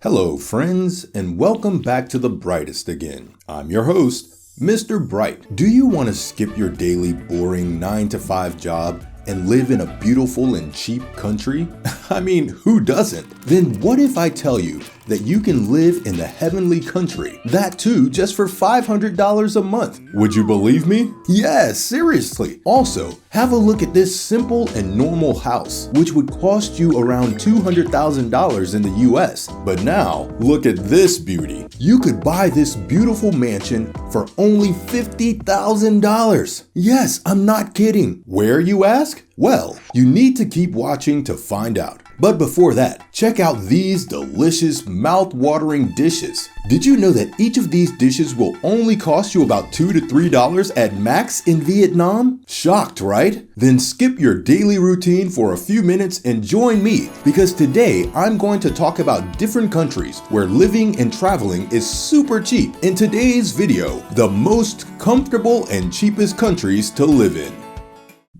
Hello friends, and welcome back to the Brightest again. I'm your host, Mr. Bright. Do you want to skip your daily boring 9-to-5 job and live in a beautiful and cheap country? I mean, who doesn't? Then what if I tell you that you can live in the heavenly country? That too, just for $500 a month. Would you believe me? Yes, seriously. Also, have a look at this simple and normal house, which would cost you around $200,000 in the US. But now, look at this beauty. You could buy this beautiful mansion for only $50,000. Yes, I'm not kidding. Where, you ask? Well, you need to keep watching to find out. But before that, check out these delicious mouth-watering dishes. Did you know that each of these dishes will only cost you about $2 to $3 at max in Vietnam? Shocked, right? Then skip your daily routine for a few minutes and join me, because today I'm going to talk about different countries where living and traveling is super cheap. In today's video, the most comfortable and cheapest countries to live in.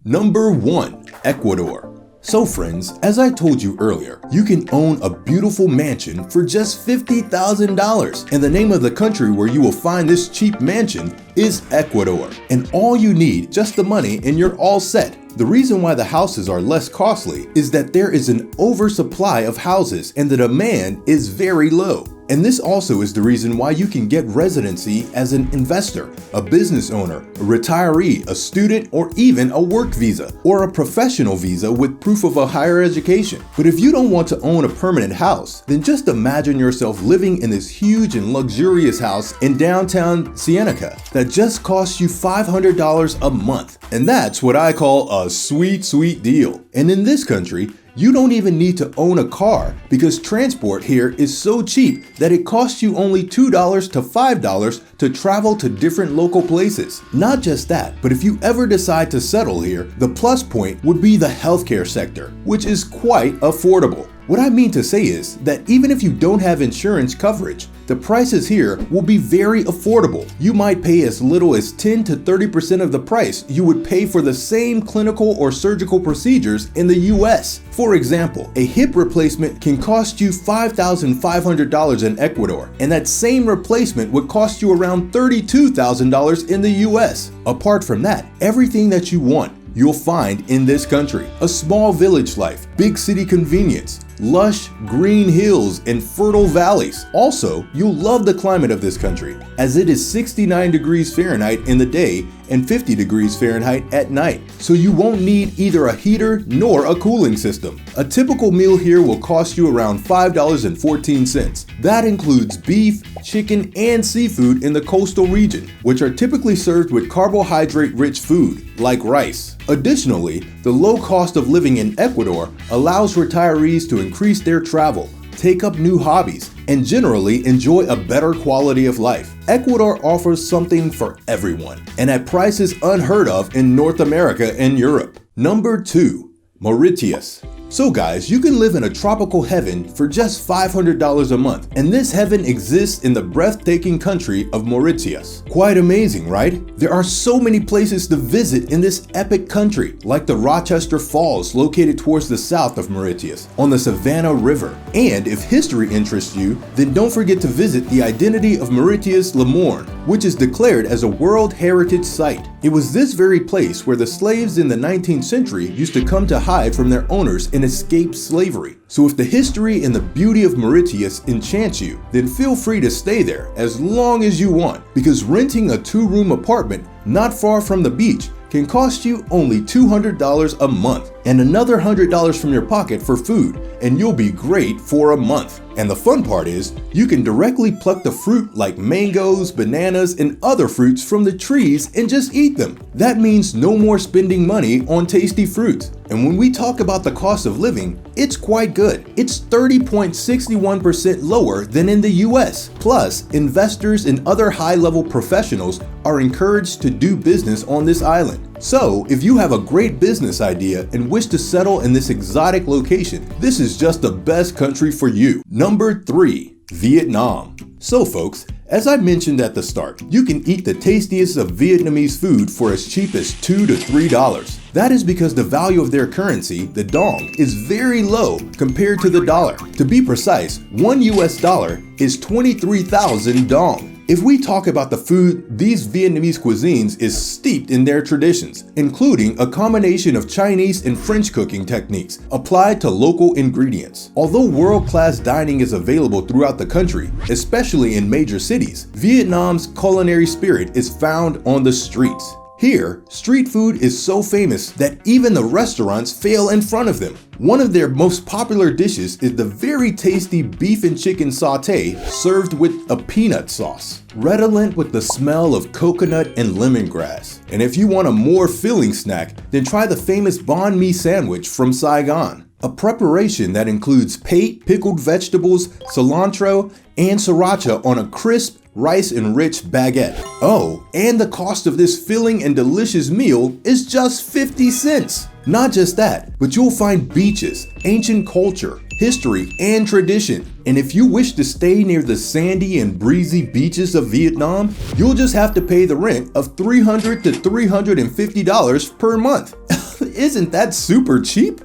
Number 1. Ecuador. So friends, as I told you earlier, you can own a beautiful mansion for just $50,000. And the name of the country where you will find this cheap mansion is Ecuador. And all you need, just the money, and you're all set. The reason why the houses are less costly is that there is an oversupply of houses and the demand is very low. And this also is the reason why you can get residency as an investor, a business owner, a retiree, a student, or even a work visa, or a professional visa with proof of a higher education. But if you don't want to own a permanent house, then just imagine yourself living in this huge and luxurious house in downtown Cienega that just costs you $500 a month. And that's what I call a sweet, sweet deal. And in this country, you don't even need to own a car because transport here is so cheap that it costs you only $2 to $5 to travel to different local places. Not just that, but if you ever decide to settle here, the plus point would be the healthcare sector, which is quite affordable. What I mean to say is that even if you don't have insurance coverage, the prices here will be very affordable. You might pay as little as 10 to 30% of the price you would pay for the same clinical or surgical procedures in the US. For example, a hip replacement can cost you $5,500 in Ecuador, and that same replacement would cost you around $32,000 in the US. Apart from that, everything that you want, you'll find in this country. A small village life, big city convenience, lush green hills and fertile valleys. Also, you'll love the climate of this country, as it is 69 degrees Fahrenheit in the day and 50 degrees Fahrenheit at night. So you won't need either a heater nor a cooling system. A typical meal here will cost you around $5.14. That includes beef, chicken, and seafood in the coastal region, which are typically served with carbohydrate-rich food, like rice. Additionally, the low cost of living in Ecuador allows retirees to increase their travel, take up new hobbies, and generally enjoy a better quality of life. Ecuador offers something for everyone, and at prices unheard of in North America and Europe. Number 2. Mauritius. So guys, you can live in a tropical heaven for just $500 a month, and this heaven exists in the breathtaking country of Mauritius. Quite amazing, right? There are so many places to visit in this epic country, like the Rochester Falls located towards the south of Mauritius, on the Savannah River. And if history interests you, then don't forget to visit the identity of Mauritius Le Morne, which is declared as a World Heritage Site. It was this very place where the slaves in the 19th century used to come to hide from their owners and escape slavery. So if the history and the beauty of Mauritius enchants you, then feel free to stay there as long as you want, because renting a 2-room apartment not far from the beach can cost you only $200 a month and another $100 from your pocket for food, and you'll be great for a month. And the fun part is, you can directly pluck the fruit like mangoes, bananas, and other fruits from the trees and just eat them. That means no more spending money on tasty fruits. And when we talk about the cost of living, it's quite good. It's 30.61% lower than in the US. Plus, investors and other high-level professionals are encouraged to do business on this island. So, if you have a great business idea and wish to settle in this exotic location, this is just the best country for you. Number 3. Vietnam. So folks, As I mentioned at the start, you can eat the tastiest of Vietnamese food for as cheap as $2 to $3. That is because the value of their currency, the dong, is very low compared to the dollar. To be precise, $1 is 23,000 dong. If we talk about the food, these Vietnamese cuisines is steeped in their traditions, including a combination of Chinese and French cooking techniques applied to local ingredients. Although world-class dining is available throughout the country, especially in major cities, Vietnam's culinary spirit is found on the streets. Here, street food is so famous that even the restaurants fail in front of them. One of their most popular dishes is the very tasty beef and chicken sauté served with a peanut sauce, redolent with the smell of coconut and lemongrass. And if you want a more filling snack, then try the famous banh mi sandwich from Saigon, a preparation that includes pate, pickled vegetables, cilantro, and sriracha on a crisp, rice-enriched baguette. Oh, and the cost of this filling and delicious meal is just 50 cents. Not just that, but you'll find beaches, ancient culture, history, and tradition. And if you wish to stay near the sandy and breezy beaches of Vietnam, you'll just have to pay the rent of $300 to $350 per month. Isn't that super cheap?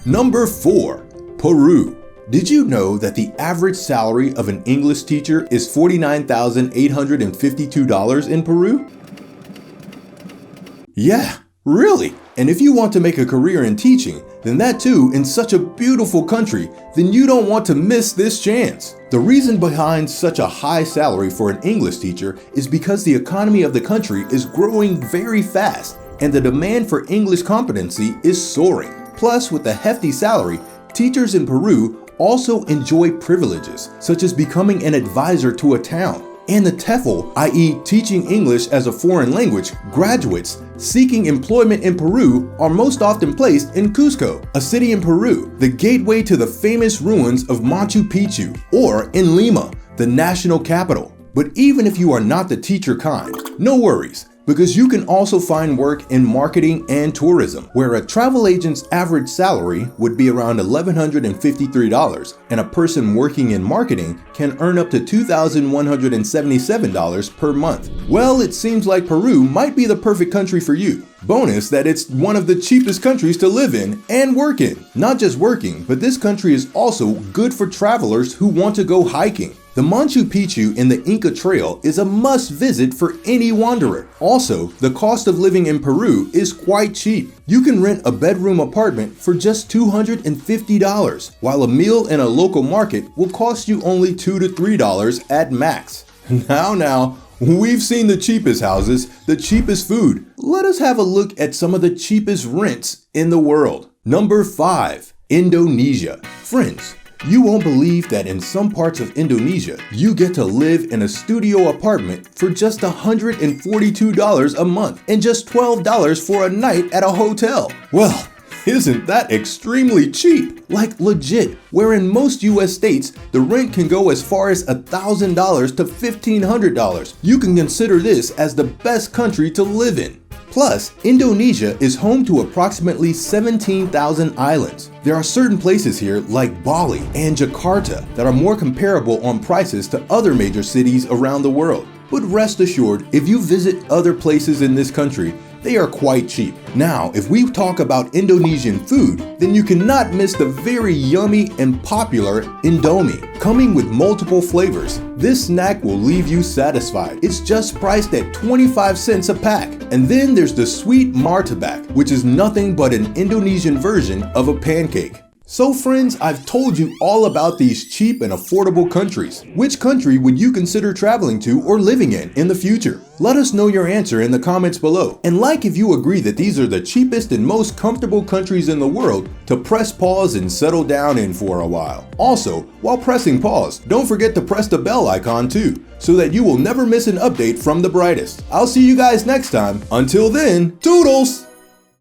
Number 4, Peru. Did you know that the average salary of an English teacher is $49,852 in Peru? Yeah, really? And if you want to make a career in teaching, then that too in such a beautiful country, then you don't want to miss this chance. The reason behind such a high salary for an English teacher is because the economy of the country is growing very fast and the demand for English competency is soaring. Plus, with a hefty salary, teachers in Peru also enjoy privileges, such as becoming an advisor to a town. And the TEFL, i.e. teaching English as a foreign language, graduates seeking employment in Peru are most often placed in Cusco, a city in Peru, the gateway to the famous ruins of Machu Picchu, or in Lima, the national capital. But even if you are not the teacher kind, no worries, because you can also find work in marketing and tourism, where a travel agent's average salary would be around $1,153, and a person working in marketing can earn up to $2,177 per month. Well, it seems like Peru might be the perfect country for you. Bonus that it's one of the cheapest countries to live in and work in. Not just working, but this country is also good for travelers who want to go hiking. The Machu Picchu and the Inca Trail is a must visit for any wanderer. Also, the cost of living in Peru is quite cheap. You can rent a bedroom apartment for just $250, while a meal in a local market will cost you only $2 to $3 at max. Now, we've seen the cheapest houses, the cheapest food. Let us have a look at some of the cheapest rents in the world. Number 5, Indonesia. Friends, you won't believe that in some parts of Indonesia, you get to live in a studio apartment for just $142 a month and just $12 for a night at a hotel. Well, isn't that extremely cheap? Like legit, where in most US states, the rent can go as far as $1,000 to $1,500. You can consider this as the best country to live in. Plus, Indonesia is home to approximately 17,000 islands. There are certain places here like Bali and Jakarta that are more comparable on prices to other major cities around the world. But rest assured, if you visit other places in this country, they are quite cheap. Now, if we talk about Indonesian food, then you cannot miss the very yummy and popular Indomie. Coming with multiple flavors, this snack will leave you satisfied. It's just priced at 25 cents a pack. And then there's the sweet martabak, which is nothing but an Indonesian version of a pancake. So friends, I've told you all about these cheap and affordable countries. Which country would you consider traveling to or living in the future? Let us know your answer in the comments below. And like if you agree that these are the cheapest and most comfortable countries in the world to press pause and settle down in for a while. Also, while pressing pause, don't forget to press the bell icon too, so that you will never miss an update from The Brightest. I'll see you guys next time. Until then, toodles!